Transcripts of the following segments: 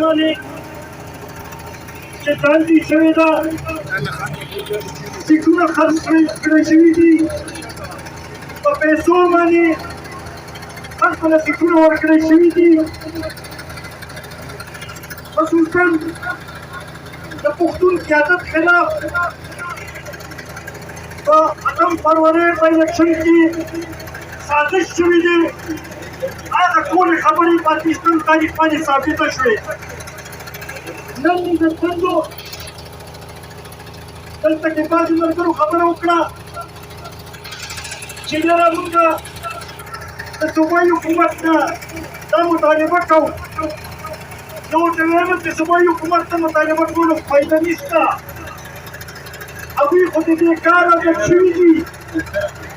باندې چې دندې شوې ده سیټونه خرڅ کړی شوي دي په پیسو باندې خلکو له سیټونه ورکړی شوي دي خصوصا د پښتون قیادت خلاف په 8 فروری په الیکشن کې سازش شوي دي هغه ټولې خبرې پاکستان تاریخ باندې ثابته شوې نن د څنګو دلته کې بعضې ملګرو خبره وکړه چې یاره موږ د صوبایي حکومت نه دا مطالبه کوو نو ورته ویل چې صوبایي حکومت ته مطالبه کولو فایده نشته هغوی خو د دې کار عادت شوي دي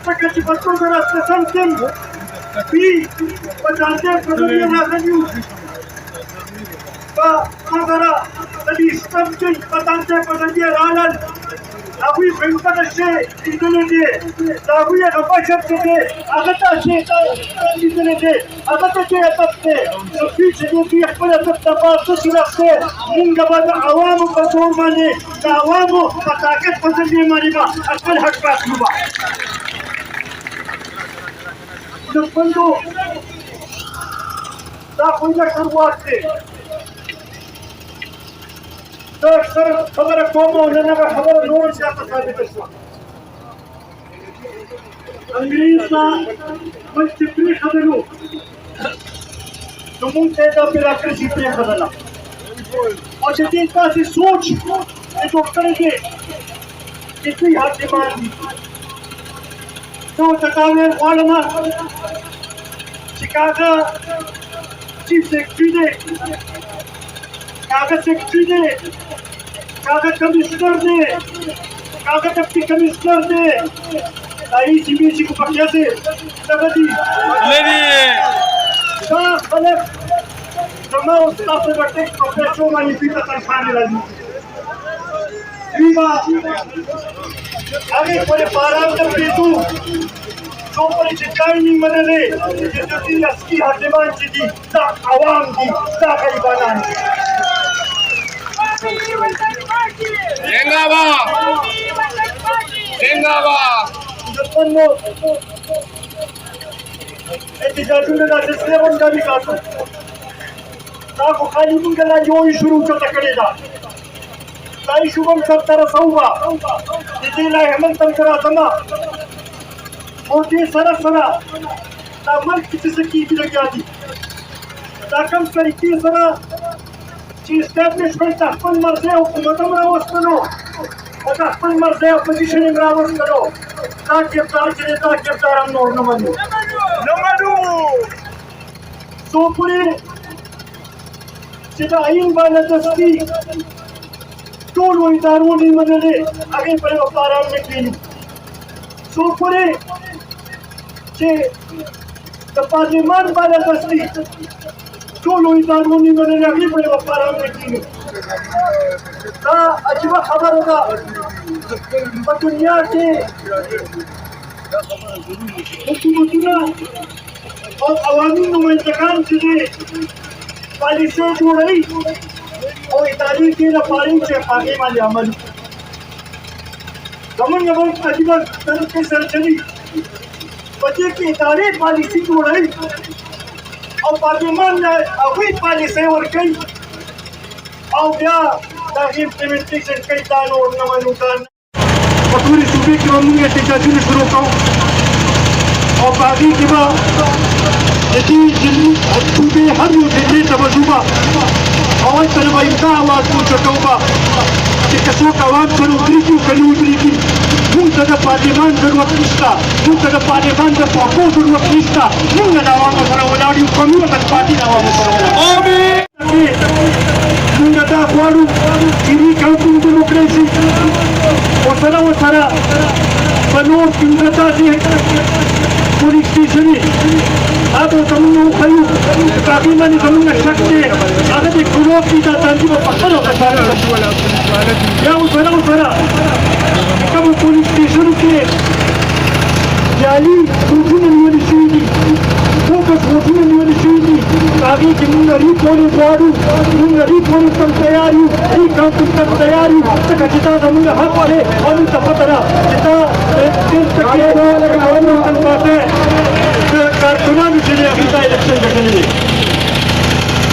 ځکه چې په 2018 کې دوی په جانجې په ذریعه راغلي وو په 2023 کې په جانجې په ذریعه راغلل هغوی خو یو دغه شی لیدلی دی د هغوی هغه بشر چې دی هغه ته چې لیدلی دی هغه ته چې هدف دی نو دوی چې دی دوی خپل هدف ته پاس نشي رسلی مونږ به د عوامو په زور باندې د عوامو په طاقت په ذریعه باندې به خپل حق واخلو به د خوندو دا خوندک ورواک دی زه اکثر خبره کوم او نن هغه خبره نوره زیاته ثابته شوه انګریز ته موږ چې پرېښودلو نو موږ ته یې دا بیراکرسي پرېښودله او چې دې داسې سوچ یې جوړ کړی دی چې دوی حاکمان دي زه ورته دا ویل غواړم چې که هغه چیف سیکرټري دی که هغه سیکرټري دی که هغه کمیشنر دی که هغه ډپټي کمیشنر دی دا هېڅ میچې خو پکې دي دغه دي دا خلک زما او ستا په ټیکس په پیسو باندې دوی ته تنخوا نه راځي دوی به هغې پورې په ارام ته پرېږدو څو پورې چې ځای نه منلی چې د دوی اصلي حاکمان چې دي دا عوام دي دا غریبانان دي زنده‌باد زنده‌باد دښمنو احتجاجونه دا سلسله بندوي تاسو دا خو خالي موږ لا یو شروع چوته کړې ده دا یې شوبم سرته رسوه د دې لایحه من ته راځم او دې سره سره دا ملک چې څه کېږي لګیا دي دا کوم طریقې سره چې اسټابلیشمنټ د خپل مرضی حکومت هم راوستلو او د خپل مرضی اپوزیشن هم راوستلو دا کردار چې دی دا کردار هم نور نه منو څو پورې چې د آیین بالادستي ټولو ادارو نه منلې هغې پرې به په ارام نه کښېنو څو پورې چې د پارلمان بالادستي ټولو ادارو نه منلې هغې پرې به په ارام نه کښېنو دا عجیبه خبره ده په دنیا کې حکومتونه او عوامي نمایندګان چې دي پالیسۍ جوړوي او ادارې دې لپاره چې په هغې باندې عمل وکړي زموږ ملک عجیبه طریقې سره چلي په دې کې ادارې پالیسي جوړوي او پارلمان له هغوی پالیسۍ ورکوي او بیا د هغې امپلیمنټیشن کوي دا نور نه منو دا په ټولې صوبې کې به مونږ احتجاجونه شروع کوو او په هغې کې به د دې صوبې هر یو ډلې ته به ځو به او هلته به امدا اواز پورته کوو به چې که څوک عوام سره ودرېږي که نه ودرېږي مونږ ته د پارلمان ضرورت نشته مونږ ته د پارلمان د پاکو ضرورت نشته مونږ د عوامو سره ولاړ یو قومي وطن پارټي د عوامو سره ولاړ مونږ دا غواړو چې ریکاونټینګ ډیموکراسي ورسره په نور کې موږ داسې پولیس سټېشنې هغه زموږ وښیو په هغې باندې زموږ شک دی هغه د ګروپ دي دا تنظیم په خپلو کسانو بیا ورسره کومو پولیس سټېشنو کې جعلي بوټونه نیولي شوي دي focus voting निवडणुकी आगे की मुंगरी पोलीस वाढू मुंगरी पोलीस तयारी ही काम तयारी तर खचिता मुंग हक वाले और तपतरा जिता 3% बातें कारकुना विषय अभिता इलेक्शन घटनेले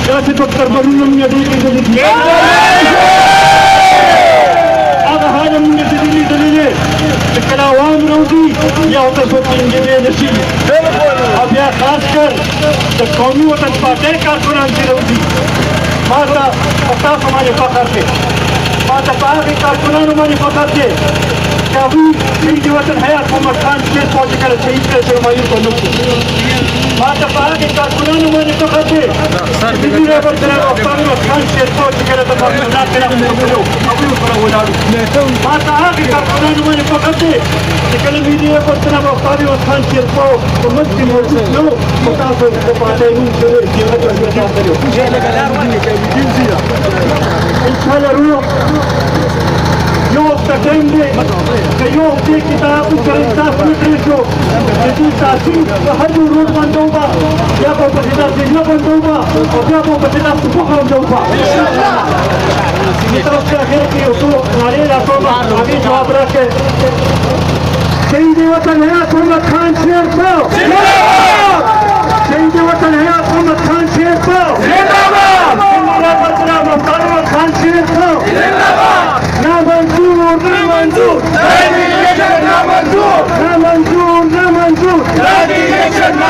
याचे डॉक्टर बरुण यदि هذا من الدليل دليله الكلاوان روزي يعطي صوت الانجليزي نشيل ابيا خاص कर قومی وطن پارٹی کارکنان کی روزی ماتا پتا ہمارے فخر کے ماتا پاکی کارکنان ہمارے فخر کے کبھی میری وطن حیات محمد خان شیر فوجی کر شہید کر سرمایوں کو نقص ماتا پاکی کارکنان ہمارے فخر کے میری ریبر جناب محمد خان شیر فوجی کر تمام نہ کرا ابھی اوپر ہو جاڑو ماتا پاکی کارکنان ہمارے فخر کے کہ میری ریبر جناب محمد خان شیر فوجی ممکن ہو نو پتا تو پاتے ہوں کہ یہ کیا کرو انشاءاللہ روح يوم تجنبي كيوم في كتاب وكرنساس مدرسو يجي تاسين وحدو روح مندوبة يابو بسيطة سيجنا مندوبة ويابو بسيطة سبوخ مندوبة طرف سے آخر کی اصول نارے علاقوں میں آگے جواب رکھے شہید وطن حیات محمد خان شیر کو شہید وطن حیات محمد خان شیر کو محمد خان شیر کو نا منظور نا منظور نا منظور نا منظور نا منظور نا منظور نا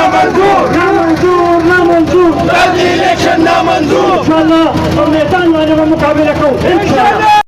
منظور نا منظور نا منظور انشاءاللہ اور میدان والے کا مقابلہ کرو انشاءاللہ